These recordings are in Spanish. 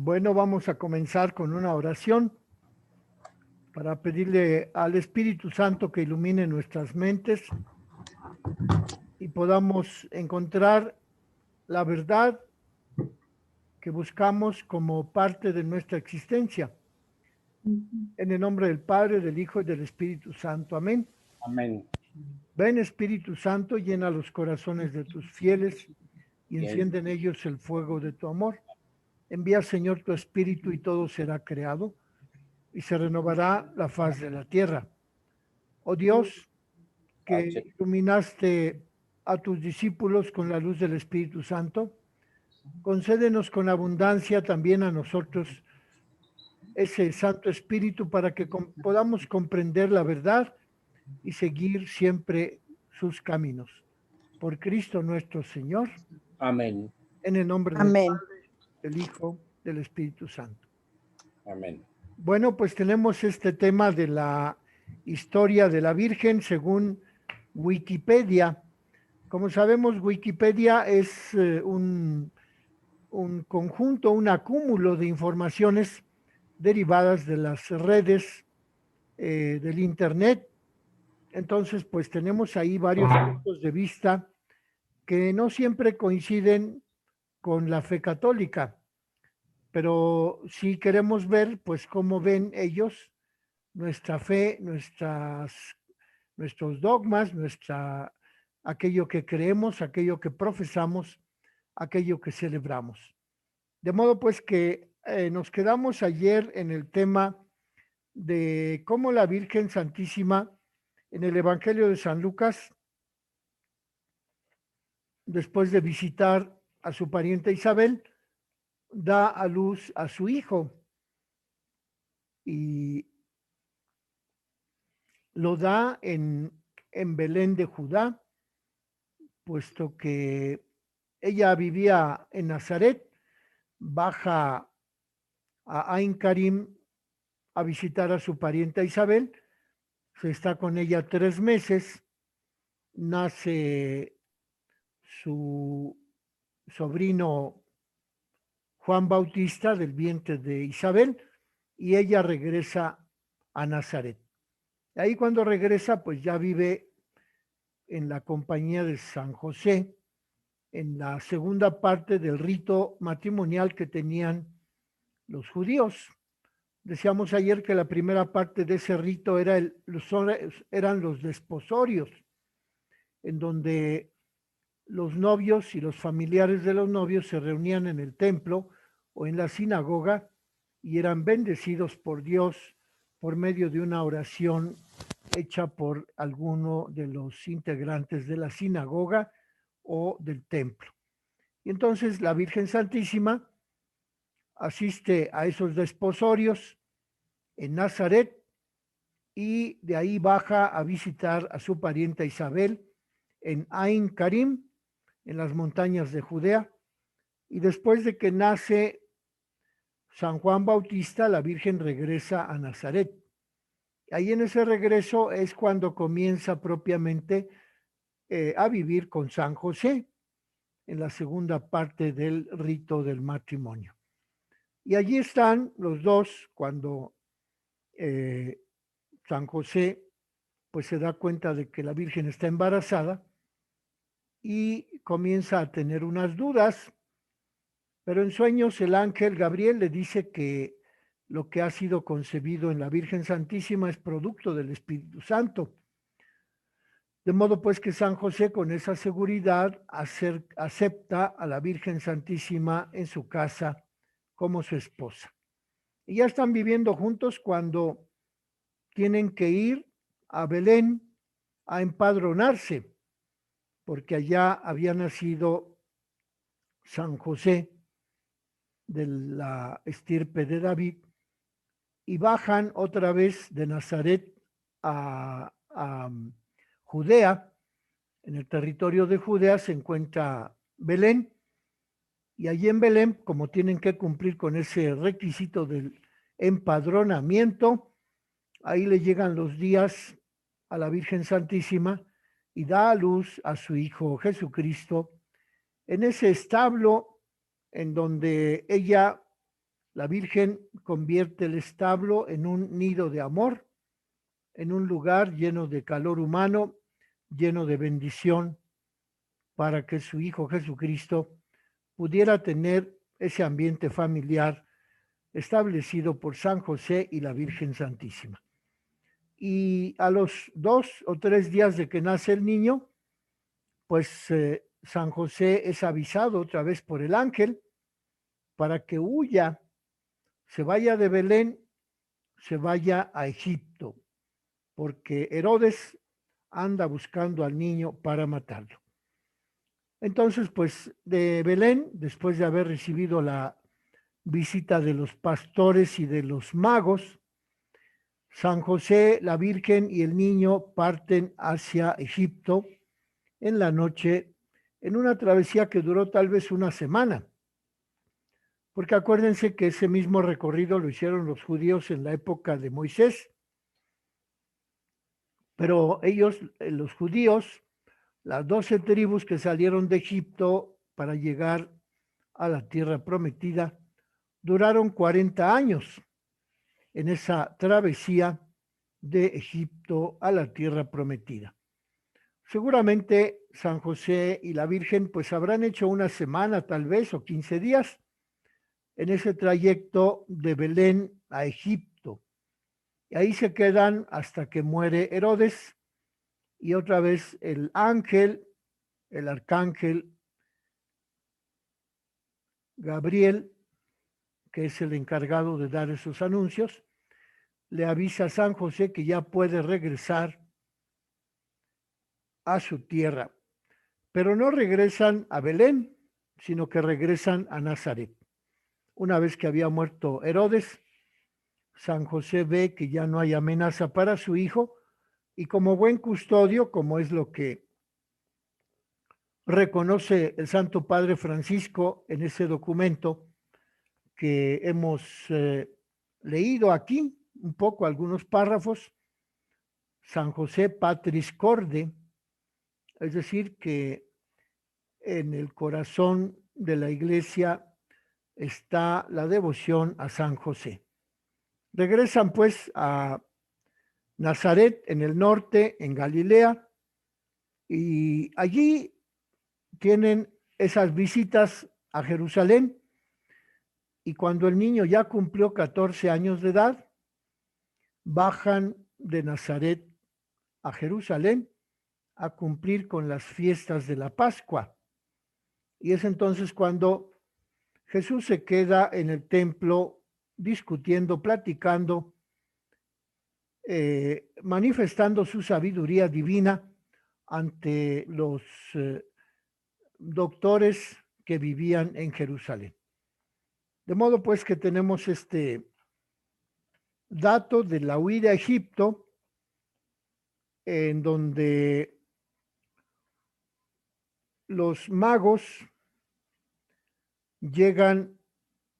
Bueno, vamos a comenzar con una oración para pedirle al Espíritu Santo que ilumine nuestras mentes y podamos encontrar la verdad que buscamos como parte de nuestra existencia. En el nombre del Padre, del Hijo y del Espíritu Santo. Amén. Amén. Ven, Espíritu Santo, llena los corazones de tus fieles y Bien. enciende en ellos el fuego de tu amor. Envía, Señor, tu Espíritu y todo será creado y se renovará la faz de la tierra. Oh Dios, que iluminaste a tus discípulos con la luz del Espíritu Santo, concédenos con abundancia también a nosotros ese Santo Espíritu para que podamos comprender la verdad y seguir siempre sus caminos. Por Cristo nuestro Señor, Amén. en el nombre del Amén. Padre, del Hijo, del Espíritu Santo. Amén. Bueno, pues tenemos este tema de la historia de la Virgen según Wikipedia. Como sabemos, Wikipedia es un conjunto, un acúmulo de informaciones derivadas de las redes del Internet. Entonces, pues tenemos ahí varios puntos de vista que no siempre coinciden con la fe católica, pero sí queremos ver, pues, cómo ven ellos nuestra fe, nuestros dogmas, aquello que creemos, aquello que profesamos, aquello que celebramos. De modo pues que nos quedamos ayer en el tema de cómo la Virgen Santísima en el Evangelio de San Lucas, después de visitar a su pariente Isabel, da a luz a su hijo y lo da en Belén de Judá, puesto que ella vivía en Nazaret, baja a Ain Karim a visitar a su parienta Isabel, se está con ella 3 meses, nace su sobrino Juan Bautista del vientre de Isabel y ella regresa a Nazaret. Ahí cuando regresa, pues ya vive en la compañía de San José, en la segunda parte del rito matrimonial que tenían los judíos. Decíamos ayer que la primera parte de ese rito eran los desposorios, en donde los novios y los familiares de los novios se reunían en el templo o en la sinagoga y eran bendecidos por Dios por medio de una oración hecha por alguno de los integrantes de la sinagoga o del templo. Y entonces la Virgen Santísima asiste a esos desposorios en Nazaret y de ahí baja a visitar a su parienta Isabel en Ain Karim, en las montañas de Judea, y después de que nace San Juan Bautista, la Virgen regresa a Nazaret. Ahí en ese regreso es cuando comienza propiamente a vivir con San José, en la segunda parte del rito del matrimonio. Y allí están los dos cuando San José pues se da cuenta de que la Virgen está embarazada y comienza a tener unas dudas, pero en sueños el ángel Gabriel le dice que lo que ha sido concebido en la Virgen Santísima es producto del Espíritu Santo. De modo pues que San José con esa seguridad acepta a la Virgen Santísima en su casa como su esposa. Y ya están viviendo juntos cuando tienen que ir a Belén a empadronarse, porque allá había nacido San José de la estirpe de David, y bajan otra vez de Nazaret a Judea. En el territorio de Judea se encuentra Belén, y allí en Belén, como tienen que cumplir con ese requisito del empadronamiento, ahí le llegan los días a la Virgen Santísima y da a luz a su Hijo Jesucristo en ese establo en donde ella La Virgen convierte el establo en un nido de amor, en un lugar lleno de calor humano, lleno de bendición, para que su Hijo Jesucristo pudiera tener ese ambiente familiar establecido por San José y la Virgen Santísima. Y a los 2 o 3 días de que nace el niño, pues San José es avisado otra vez por el ángel para que huya, se vaya de Belén, se vaya a Egipto, porque Herodes anda buscando al niño para matarlo. Entonces, pues de Belén, después de haber recibido la visita de los pastores y de los magos, San José, la Virgen y el niño parten hacia Egipto en la noche, en una travesía que duró tal vez una semana. Porque acuérdense que ese mismo recorrido lo hicieron los judíos en la época de Moisés, pero ellos, los judíos, las 12 tribus que salieron de Egipto para llegar a la tierra prometida, duraron 40 años en esa travesía de Egipto a la tierra prometida. Seguramente San José y la Virgen pues habrán hecho una semana tal vez o 15 días en ese trayecto de Belén a Egipto. Y ahí se quedan hasta que muere Herodes y otra vez el ángel, el arcángel Gabriel, que es el encargado de dar esos anuncios, le avisa a San José que ya puede regresar a su tierra. Pero no regresan a Belén, sino que regresan a Nazaret. Una vez que había muerto Herodes, San José ve que ya no hay amenaza para su hijo y como buen custodio, como es lo que reconoce el Santo Padre Francisco en ese documento que hemos leído aquí, un poco algunos párrafos, San José Patris Corde, es decir, que en el corazón de la iglesia está la devoción a San José. Regresan pues a Nazaret en el norte, en Galilea, y allí tienen esas visitas a Jerusalén, y cuando el niño ya cumplió 14 años de edad, bajan de Nazaret a Jerusalén a cumplir con las fiestas de la Pascua. Y es entonces cuando Jesús se queda en el templo discutiendo, platicando, manifestando su sabiduría divina ante los doctores que vivían en Jerusalén. De modo pues que tenemos este dato de la huida a Egipto, en donde los magos llegan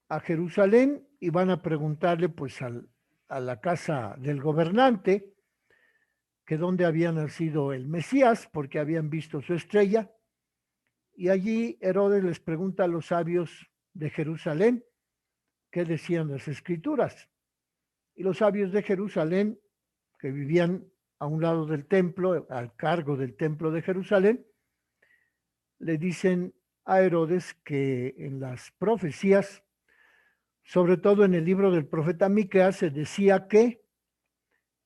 a Jerusalén y van a preguntarle pues a la casa del gobernante que dónde había nacido el Mesías, porque habían visto su estrella. Y allí Herodes les pregunta a los sabios de Jerusalén qué decían las escrituras. Y los sabios de Jerusalén, que vivían a un lado del templo, al cargo del templo de Jerusalén, le dicen a Herodes que en las profecías, sobre todo en el libro del profeta Miqueas, se decía que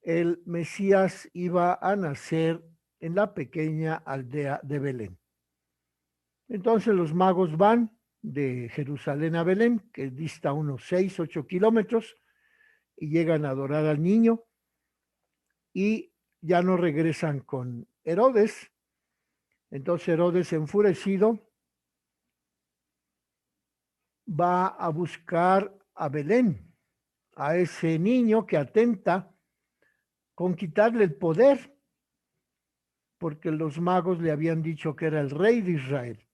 el Mesías iba a nacer en la pequeña aldea de Belén. Entonces los magos van de Jerusalén a Belén, que dista unos 6, 8 kilómetros, y llegan a adorar al niño y ya no regresan con Herodes. Entonces Herodes, enfurecido, va a buscar a Belén, a ese niño que atenta con quitarle el poder, porque los magos le habían dicho que era el rey de Israel.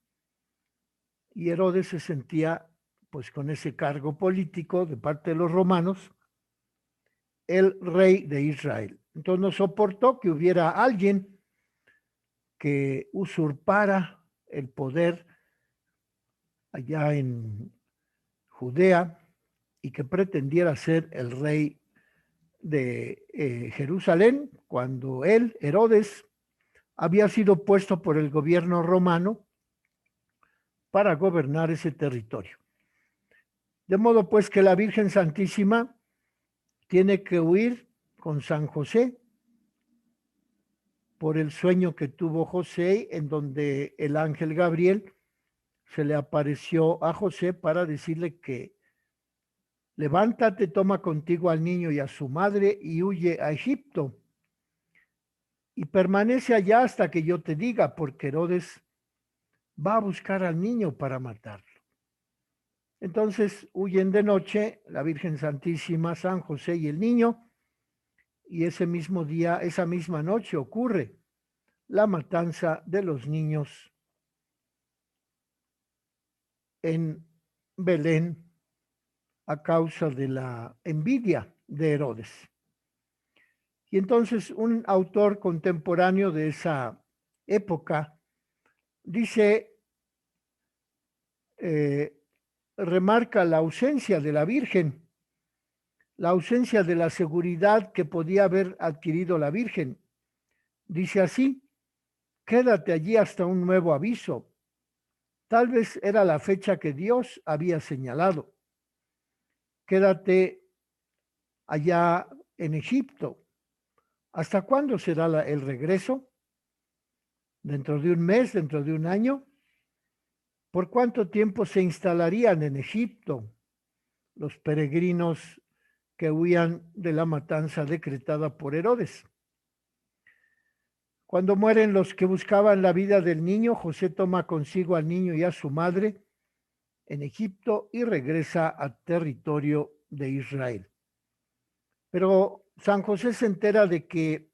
Y Herodes se sentía pues con ese cargo político de parte de los romanos, el rey de Israel. Entonces no soportó que hubiera alguien que usurpara el poder allá en Judea y que pretendiera ser el rey de Jerusalén, cuando él, Herodes, había sido puesto por el gobierno romano para gobernar ese territorio. De modo pues que la Virgen Santísima tiene que huir con San José por el sueño que tuvo José, en donde el ángel Gabriel se le apareció a José para decirle que levántate, toma contigo al niño y a su madre y huye a Egipto y permanece allá hasta que yo te diga, porque Herodes va a buscar al niño para matarlo. Entonces huyen de noche la Virgen Santísima, San José y el niño, y ese mismo día, esa misma noche ocurre la matanza de los niños en Belén a causa de la envidia de Herodes. Y entonces un autor contemporáneo de esa época dice, remarca la ausencia de la Virgen, la ausencia de la seguridad que podía haber adquirido la Virgen. Dice así: quédate allí hasta un nuevo aviso. Tal vez era la fecha que Dios había señalado. Quédate allá en Egipto. ¿Hasta cuándo será el regreso? ¿Dentro de un mes? ¿Dentro de un año? ¿Por cuánto tiempo se instalarían en Egipto los peregrinos que huían de la matanza decretada por Herodes? Cuando mueren los que buscaban la vida del niño, José toma consigo al niño y a su madre en Egipto y regresa al territorio de Israel. Pero San José se entera de que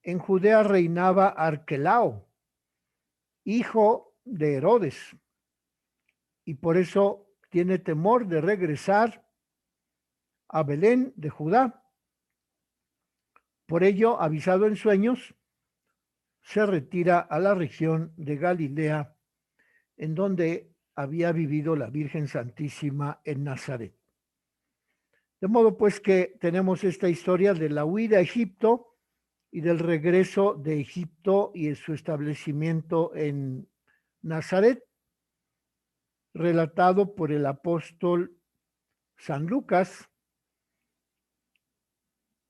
en Judea reinaba Arquelao, hijo de Herodes, y por eso tiene temor de regresar a Belén de Judá. Por ello, avisado en sueños, se retira a la región de Galilea, en donde había vivido la Virgen Santísima en Nazaret. De modo pues que tenemos esta historia de la huida a Egipto y del regreso de Egipto y su establecimiento en Nazaret, relatado por el apóstol San Lucas.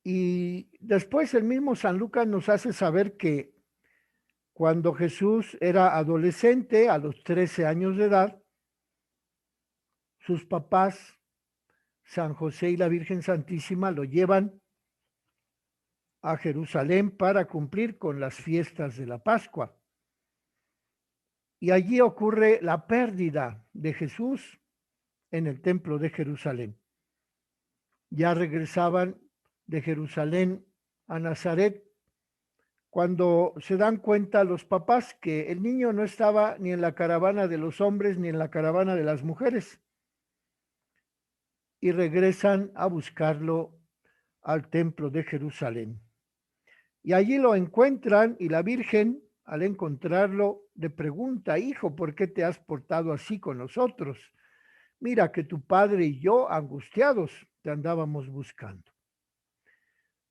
Y después el mismo San Lucas nos hace saber que cuando Jesús era adolescente, a los 13 años de edad, sus papás, San José y la Virgen Santísima, lo llevan a Jerusalén para cumplir con las fiestas de la Pascua. Y allí ocurre la pérdida de Jesús en el templo de Jerusalén. Ya regresaban de Jerusalén a Nazaret cuando se dan cuenta los papás que el niño no estaba ni en la caravana de los hombres ni en la caravana de las mujeres, y regresan a buscarlo al templo de Jerusalén. Y allí lo encuentran y la Virgen, al encontrarlo, le pregunta: hijo, ¿por qué te has portado así con nosotros? Mira que tu padre y yo, angustiados, te andábamos buscando.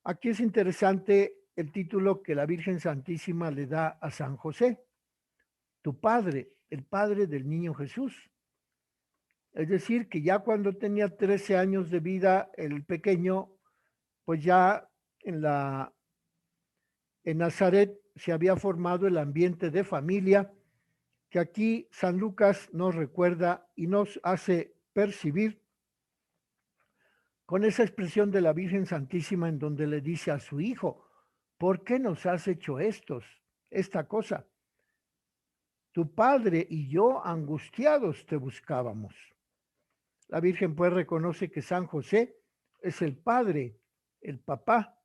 Aquí es interesante el título que la Virgen Santísima le da a San José: tu padre, el padre del niño Jesús. Es decir, que ya cuando tenía 13 años de vida, el pequeño, pues ya en Nazaret se había formado el ambiente de familia que aquí San Lucas nos recuerda y nos hace percibir con esa expresión de la Virgen Santísima, en donde le dice a su hijo: ¿por qué nos has hecho esta cosa? Tu padre y yo angustiados te buscábamos. La Virgen pues reconoce que San José es el padre, el papá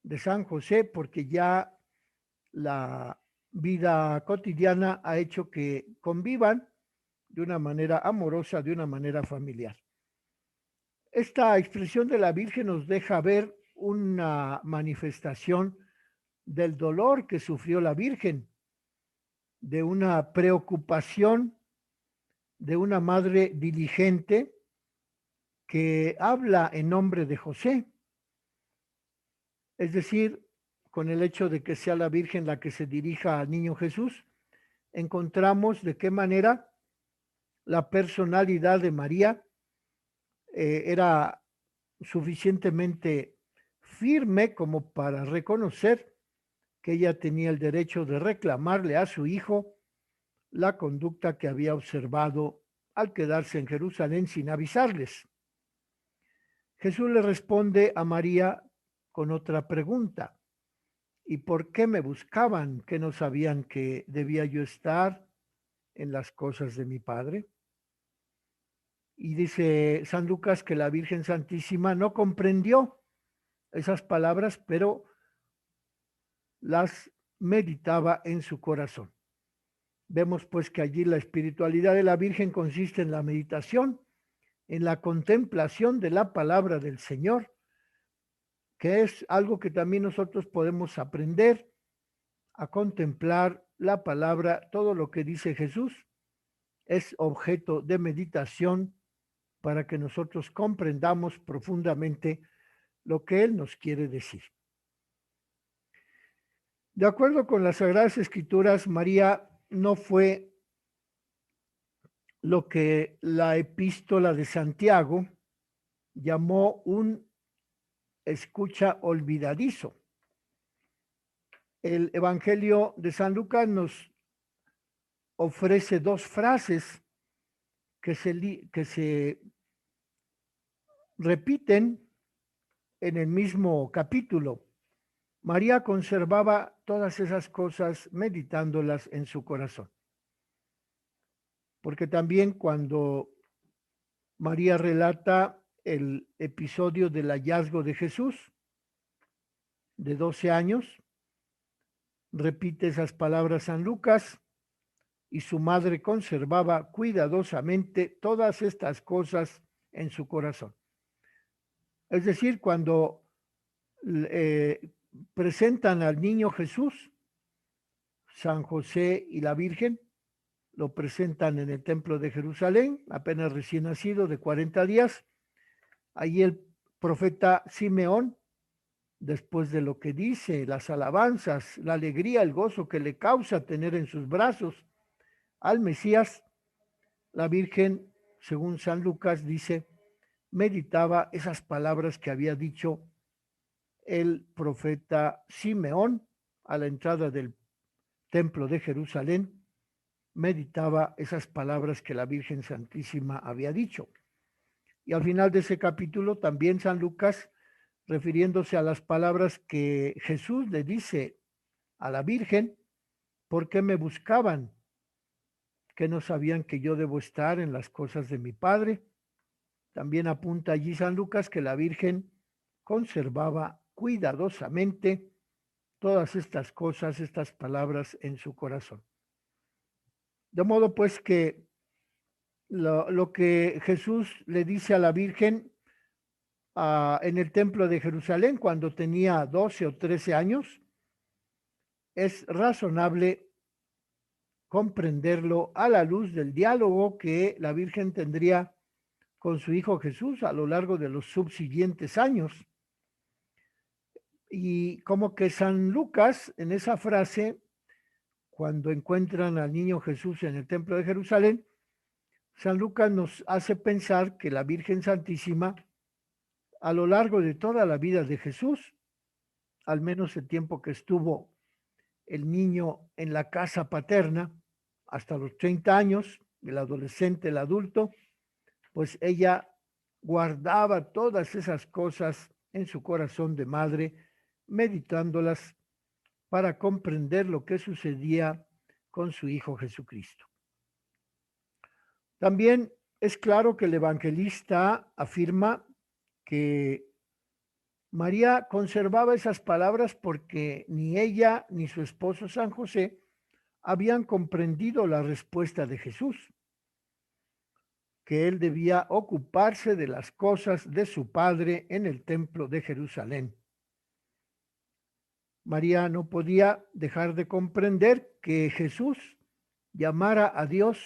de San José, porque ya la vida cotidiana ha hecho que convivan de una manera amorosa, de una manera familiar. Esta expresión de la Virgen nos deja ver una manifestación del dolor que sufrió la Virgen, de una preocupación de una madre diligente que habla en nombre de José, es decir, con el hecho de que sea la Virgen la que se dirija al niño Jesús, encontramos de qué manera la personalidad de María era suficientemente firme como para reconocer que ella tenía el derecho de reclamarle a su hijo la conducta que había observado al quedarse en Jerusalén sin avisarles. Jesús le responde a María con otra pregunta. ¿Y por qué me buscaban que no sabían que debía yo estar en las cosas de mi Padre? Y dice San Lucas que la Virgen Santísima no comprendió esas palabras, pero las meditaba en su corazón. Vemos pues que allí la espiritualidad de la Virgen consiste en la meditación, en la contemplación de la palabra del Señor, que es algo que también nosotros podemos aprender a contemplar la palabra. Todo lo que dice Jesús es objeto de meditación para que nosotros comprendamos profundamente lo que Él nos quiere decir. De acuerdo con las Sagradas Escrituras, María no fue lo que la epístola de Santiago llamó un escucha olvidadizo. El Evangelio de San Lucas nos ofrece dos frases que se repiten en el mismo capítulo. María conservaba todas esas cosas meditándolas en su corazón. Porque también cuando María relata el episodio del hallazgo de Jesús, de 12 años, repite esas palabras San Lucas, y su madre conservaba cuidadosamente todas estas cosas en su corazón. Es decir, cuando presentan al niño Jesús, San José y la Virgen, lo presentan en el templo de Jerusalén, apenas recién nacido de 40 días. Allí el profeta Simeón, después de lo que dice, las alabanzas, la alegría, el gozo que le causa tener en sus brazos al Mesías, la Virgen, según San Lucas, dice, meditaba esas palabras que había dicho el profeta Simeón a la entrada del templo de Jerusalén, meditaba esas palabras que la Virgen Santísima había dicho. Y al final de ese capítulo también San Lucas, refiriéndose a las palabras que Jesús le dice a la Virgen, ¿por qué me buscaban? Que no sabían que yo debo estar en las cosas de mi Padre. También apunta allí San Lucas que la Virgen conservaba cuidadosamente todas estas cosas, estas palabras en su corazón. De modo pues que lo que Jesús le dice a la Virgen en el templo de Jerusalén cuando tenía 12 o 13 años, es razonable comprenderlo a la luz del diálogo que la Virgen tendría con su hijo Jesús a lo largo de los subsiguientes años. Y como que San Lucas, en esa frase, cuando encuentran al niño Jesús en el templo de Jerusalén, San Lucas nos hace pensar que la Virgen Santísima, a lo largo de toda la vida de Jesús, al menos el tiempo que estuvo el niño en la casa paterna, hasta los 30 años, el adolescente, el adulto, pues ella guardaba todas esas cosas en su corazón de madre, meditándolas para comprender lo que sucedía con su Hijo Jesucristo. También es claro que el evangelista afirma que María conservaba esas palabras porque ni ella ni su esposo San José habían comprendido la respuesta de Jesús, que él debía ocuparse de las cosas de su Padre en el templo de Jerusalén. María no podía dejar de comprender que Jesús llamara a Dios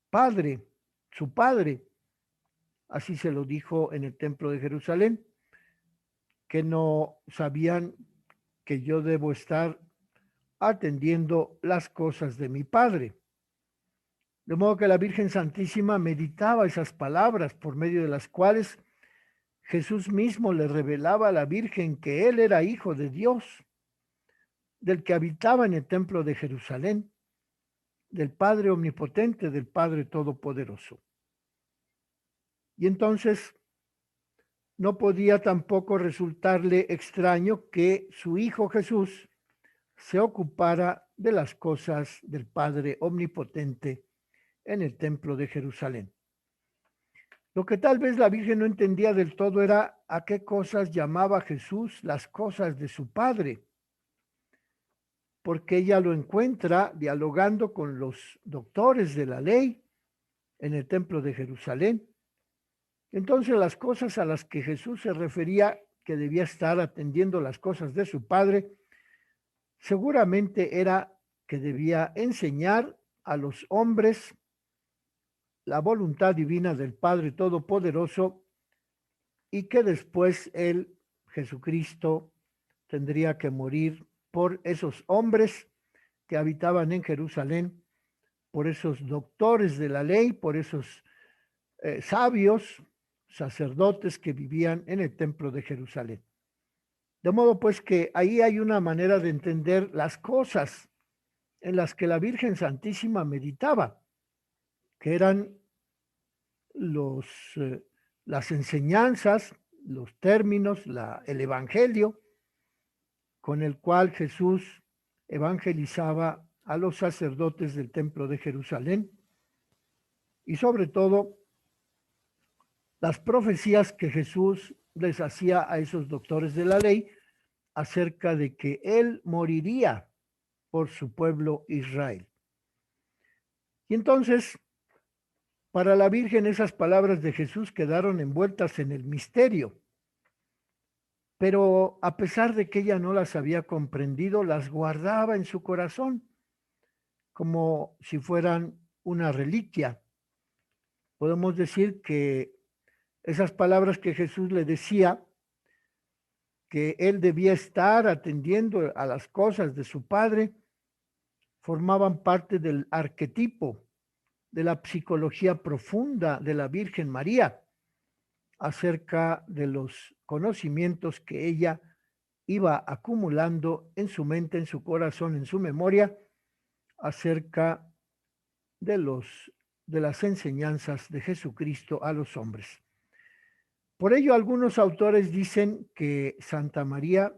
Padre, su Padre, así se lo dijo en el templo de Jerusalén, que no sabían que yo debo estar atendiendo las cosas de mi Padre. De modo que la Virgen Santísima meditaba esas palabras por medio de las cuales Jesús mismo le revelaba a la Virgen que él era hijo de Dios, del que habitaba en el templo de Jerusalén, del Padre omnipotente, del Padre todopoderoso. Y entonces no podía tampoco resultarle extraño que su hijo Jesús se ocupara de las cosas del Padre omnipotente en el templo de Jerusalén. Lo que tal vez la Virgen no entendía del todo era a qué cosas llamaba Jesús las cosas de su Padre, porque ella lo encuentra dialogando con los doctores de la ley en el templo de Jerusalén. Entonces las cosas a las que Jesús se refería que debía estar atendiendo las cosas de su Padre, seguramente era que debía enseñar a los hombres la voluntad divina del Padre Todopoderoso y que después él, Jesucristo, tendría que morir por esos hombres que habitaban en Jerusalén, por esos doctores de la ley, por esos sabios, sacerdotes que vivían en el templo de Jerusalén. De modo pues que ahí hay una manera de entender las cosas en las que la Virgen Santísima meditaba, que eran los, las enseñanzas, los términos, el Evangelio, con el cual Jesús evangelizaba a los sacerdotes del templo de Jerusalén y sobre todo las profecías que Jesús les hacía a esos doctores de la ley acerca de que él moriría por su pueblo Israel. Y entonces, para la Virgen esas palabras de Jesús quedaron envueltas en el misterio, pero a pesar de que ella no las había comprendido, las guardaba en su corazón como si fueran una reliquia. Podemos decir que esas palabras que Jesús le decía, que él debía estar atendiendo a las cosas de su Padre, formaban parte del arquetipo de la psicología profunda de la Virgen María acerca de los conocimientos que ella iba acumulando en su mente, en su corazón, en su memoria, acerca de las enseñanzas de Jesucristo a los hombres. Por ello, algunos autores dicen que Santa María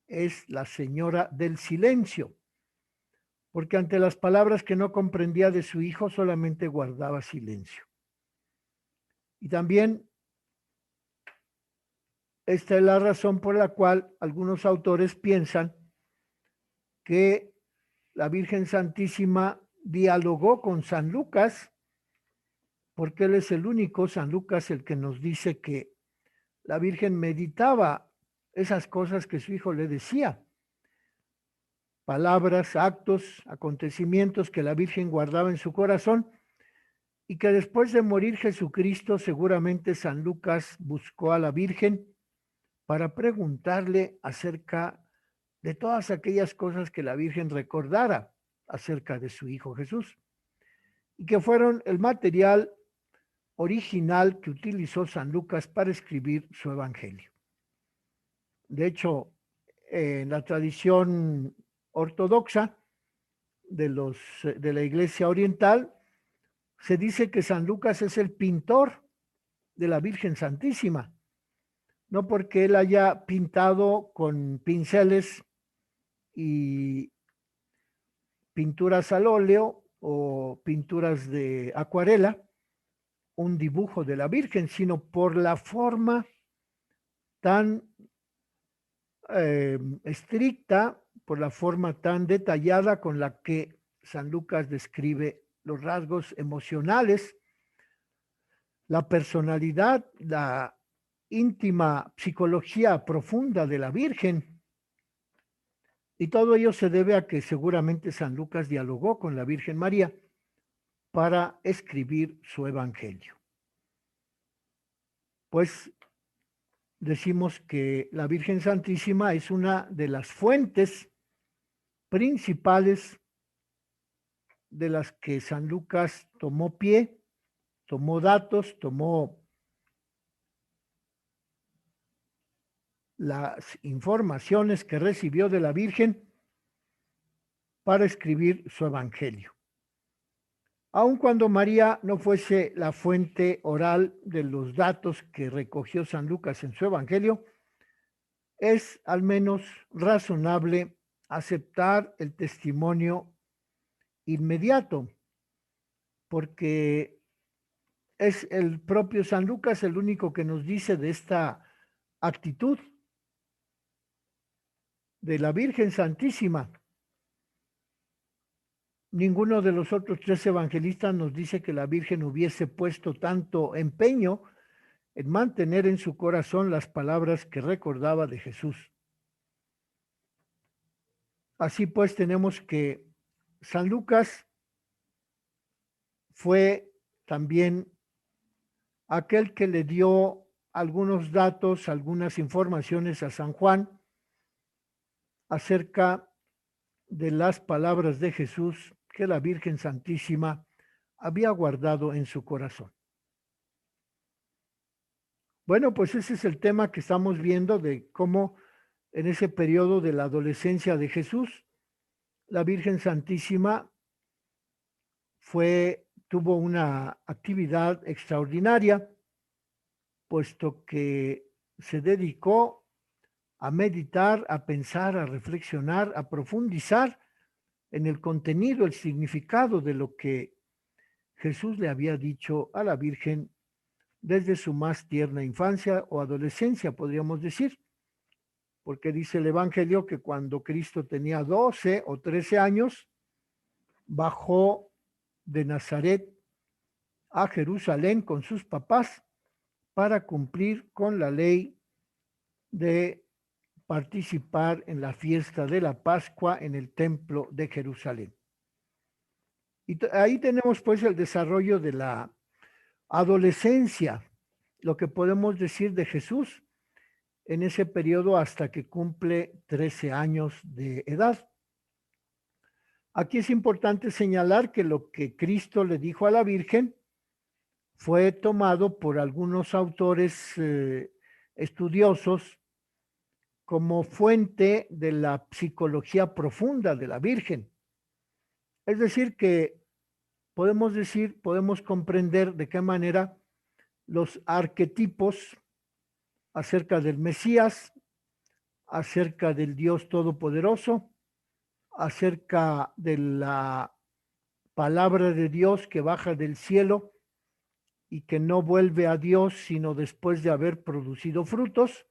es la señora del silencio, porque ante las palabras que no comprendía de su hijo solamente guardaba silencio. Y también esta es la razón por la cual algunos autores piensan que la Virgen Santísima dialogó con San Lucas, porque él es el único, San Lucas, el que nos dice que la Virgen meditaba esas cosas que su hijo le decía, palabras, actos, acontecimientos que la Virgen guardaba en su corazón y que después de morir Jesucristo, seguramente San Lucas buscó a la Virgen para preguntarle acerca de todas aquellas cosas que la Virgen recordara acerca de su hijo Jesús y que fueron el material original que utilizó San Lucas para escribir su evangelio. De hecho, en la tradición ortodoxa de la Iglesia Oriental, se dice que San Lucas es el pintor de la Virgen Santísima, no porque él haya pintado con pinceles y pinturas al óleo o pinturas de acuarela, un dibujo de la Virgen, sino por la forma tan estricta, por la forma tan detallada con la que San Lucas describe los rasgos emocionales, la personalidad, la íntima psicología profunda de la Virgen. Y todo ello se debe a que seguramente San Lucas dialogó con la Virgen María para escribir su evangelio. pues decimos que la Virgen Santísima es una de las fuentes principales de las que San Lucas tomó pie, tomó datos, tomó las informaciones que recibió de la Virgen para escribir su evangelio. Aun cuando María no fuese la fuente oral de los datos que recogió San Lucas en su evangelio, es al menos razonable aceptar el testimonio inmediato, porque es el propio San Lucas el único que nos dice de esta actitud de la Virgen Santísima. Ninguno de los otros tres evangelistas nos dice que la Virgen hubiese puesto tanto empeño en mantener en su corazón las palabras que recordaba de Jesús. Así pues, tenemos que San Lucas fue también aquel que le dio algunos datos, algunas informaciones a San Juan acerca de las palabras de Jesús que la Virgen Santísima había guardado en su corazón. Bueno, pues ese es el tema que estamos viendo de cómo en ese periodo de la adolescencia de Jesús, la Virgen Santísima tuvo una actividad extraordinaria, puesto que se dedicó a meditar, a pensar, a reflexionar, a profundizar en el contenido, el significado de lo que Jesús le había dicho a la Virgen desde su más tierna infancia o adolescencia, podríamos decir, porque dice el Evangelio que cuando Cristo tenía 12 o 13 años, bajó de Nazaret a Jerusalén con sus papás para cumplir con la ley de participar en la fiesta de la Pascua en el templo de Jerusalén. Y ahí tenemos pues el desarrollo de la adolescencia, lo que podemos decir de Jesús en ese periodo hasta que cumple 13 años de edad. Aquí es importante señalar que lo que Cristo le dijo a la Virgen fue tomado por algunos autores estudiosos como fuente de la psicología profunda de la Virgen. Es decir, que podemos comprender de qué manera los arquetipos acerca del Mesías, acerca del Dios Todopoderoso, acerca de la palabra de Dios que baja del cielo y que no vuelve a Dios sino después de haber producido frutos.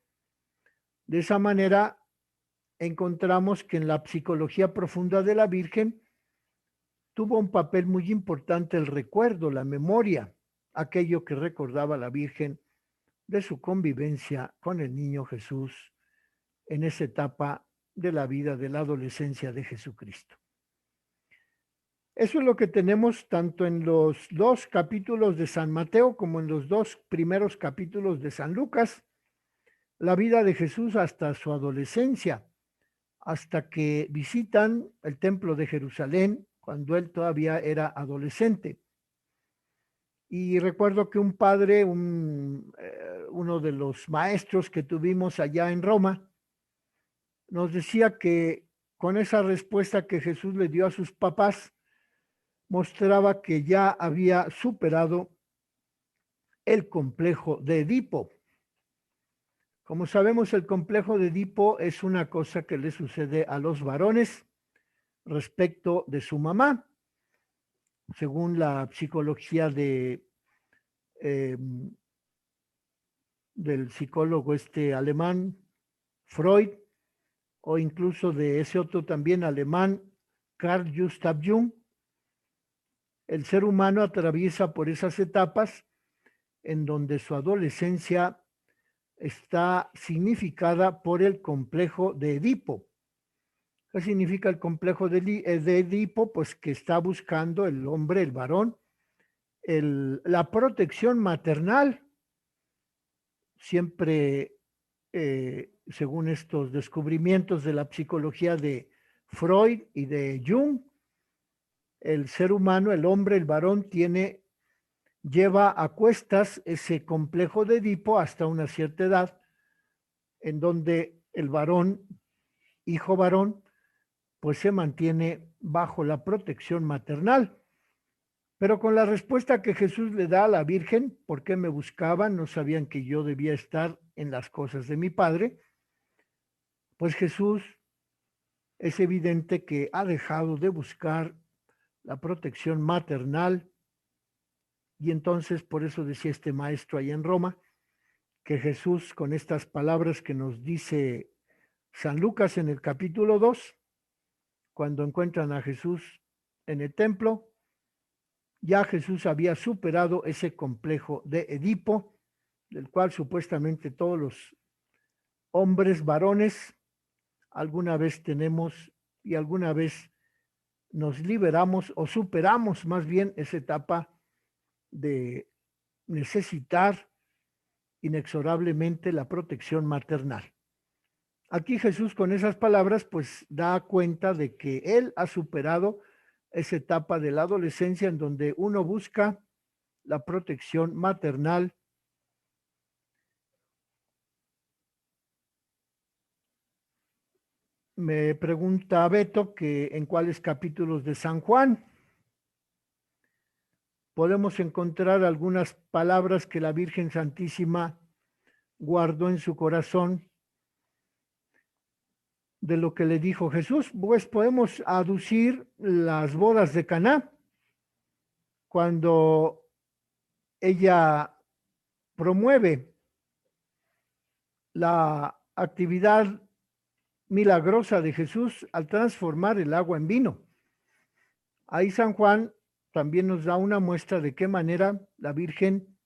De esa manera encontramos que en la psicología profunda de la Virgen tuvo un papel muy importante el recuerdo, la memoria, aquello que recordaba la Virgen de su convivencia con el niño Jesús en esa etapa de la vida de la adolescencia de Jesucristo. Eso es lo que tenemos tanto en los dos capítulos de San Mateo como en los dos primeros capítulos de San Lucas, la vida de Jesús hasta su adolescencia, hasta que visitan el templo de Jerusalén cuando él todavía era adolescente. Y recuerdo que un padre, uno de los maestros que tuvimos allá en Roma, nos decía que con esa respuesta que Jesús le dio a sus papás, mostraba que ya había superado el complejo de Edipo. Como sabemos, el complejo de Edipo es una cosa que le sucede a los varones respecto de su mamá. Según la psicología del psicólogo alemán Freud, o incluso de ese otro también alemán, Carl Gustav Jung, el ser humano atraviesa por esas etapas en donde su adolescencia está significada por el complejo de Edipo. ¿Qué significa el complejo de Edipo? Pues que está buscando el hombre, el varón, la protección maternal siempre, según estos descubrimientos de la psicología de Freud y de Jung, el ser humano, el hombre, el varón, lleva a cuestas ese complejo de Edipo hasta una cierta edad, en donde el varón, hijo varón, pues se mantiene bajo la protección maternal. Pero con la respuesta que Jesús le da a la Virgen, ¿por qué me buscaban? No sabían que yo debía estar en las cosas de mi Padre. Pues Jesús es evidente que ha dejado de buscar la protección maternal, y entonces por eso decía este maestro allá en Roma, que Jesús, con estas palabras que nos dice San Lucas en el capítulo 2, cuando encuentran a Jesús en el templo, ya Jesús había superado ese complejo de Edipo, del cual supuestamente todos los hombres varones alguna vez tenemos y alguna vez nos liberamos o superamos más bien esa etapa de necesitar inexorablemente la protección maternal. Aquí Jesús con esas palabras pues da cuenta de que él ha superado esa etapa de la adolescencia en donde uno busca la protección maternal. Me pregunta Beto que en cuáles capítulos de San Juan podemos encontrar algunas palabras que la Virgen Santísima guardó en su corazón de lo que le dijo Jesús. Pues podemos aducir las bodas de Caná, cuando ella promueve la actividad milagrosa de Jesús al transformar el agua en vino. Ahí San Juan también nos da una muestra de qué manera la Virgen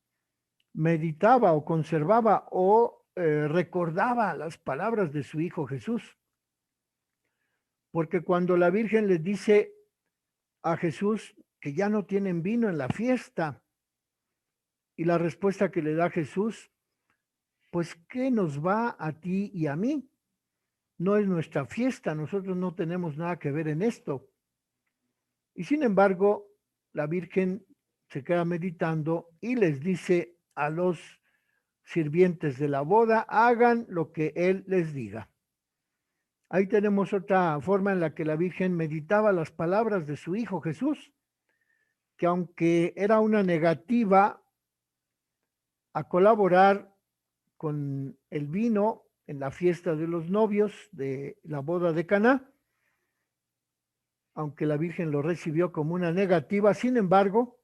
meditaba o conservaba o recordaba las palabras de su Hijo Jesús. Porque cuando la Virgen le dice a Jesús que ya no tienen vino en la fiesta, y la respuesta que le da Jesús, pues ¿qué nos va a ti y a mí? No es nuestra fiesta, nosotros no tenemos nada que ver en esto. Y sin embargo, la Virgen se queda meditando y les dice a los sirvientes de la boda, hagan lo que Él les diga. Ahí tenemos otra forma en la que la Virgen meditaba las palabras de su Hijo Jesús, que aunque era una negativa a colaborar con el vino en la fiesta de los novios de la boda de Caná, aunque la Virgen lo recibió como una negativa, sin embargo,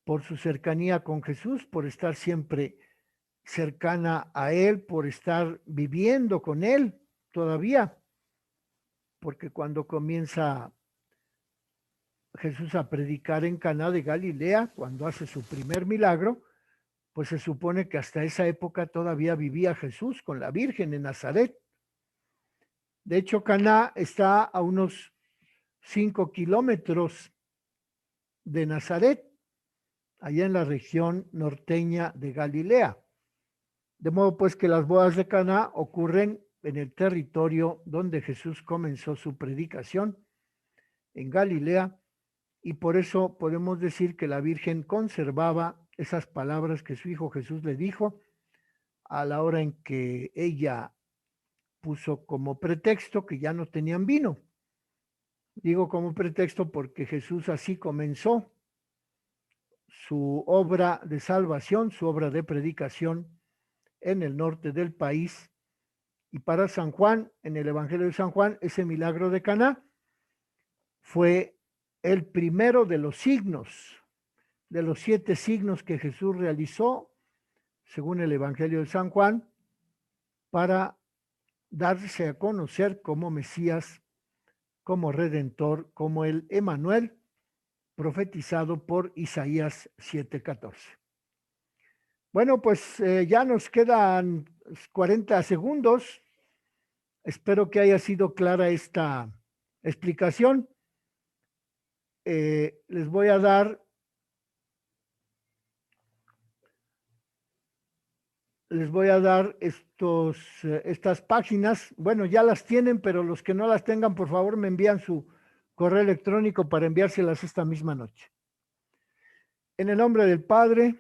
por su cercanía con Jesús, por estar siempre cercana a Él, por estar viviendo con Él todavía, porque cuando comienza Jesús a predicar en Caná de Galilea, cuando hace su primer milagro, pues se supone que hasta esa época todavía vivía Jesús con la Virgen en Nazaret. De hecho, Caná está a unos 5 kilómetros de Nazaret, allá en la región norteña de Galilea. De modo pues que las bodas de Caná ocurren en el territorio donde Jesús comenzó su predicación, en Galilea, y por eso podemos decir que la Virgen conservaba esas palabras que su Hijo Jesús le dijo a la hora en que ella puso como pretexto que ya no tenían vino. Digo como pretexto porque Jesús así comenzó su obra de salvación, su obra de predicación en el norte del país. Y para San Juan, en el Evangelio de San Juan, ese milagro de Caná fue el primero de los signos, de los 7 signos que Jesús realizó, según el Evangelio de San Juan, para darse a conocer como Mesías, como Redentor, como el Emanuel, profetizado por Isaías 7:14. Bueno, pues ya nos quedan 40 segundos. Espero que haya sido clara esta explicación. Les voy a dar les voy a dar estas páginas. Bueno, ya las tienen, pero los que no las tengan, por favor, me envían su correo electrónico para enviárselas esta misma noche. En el nombre del Padre,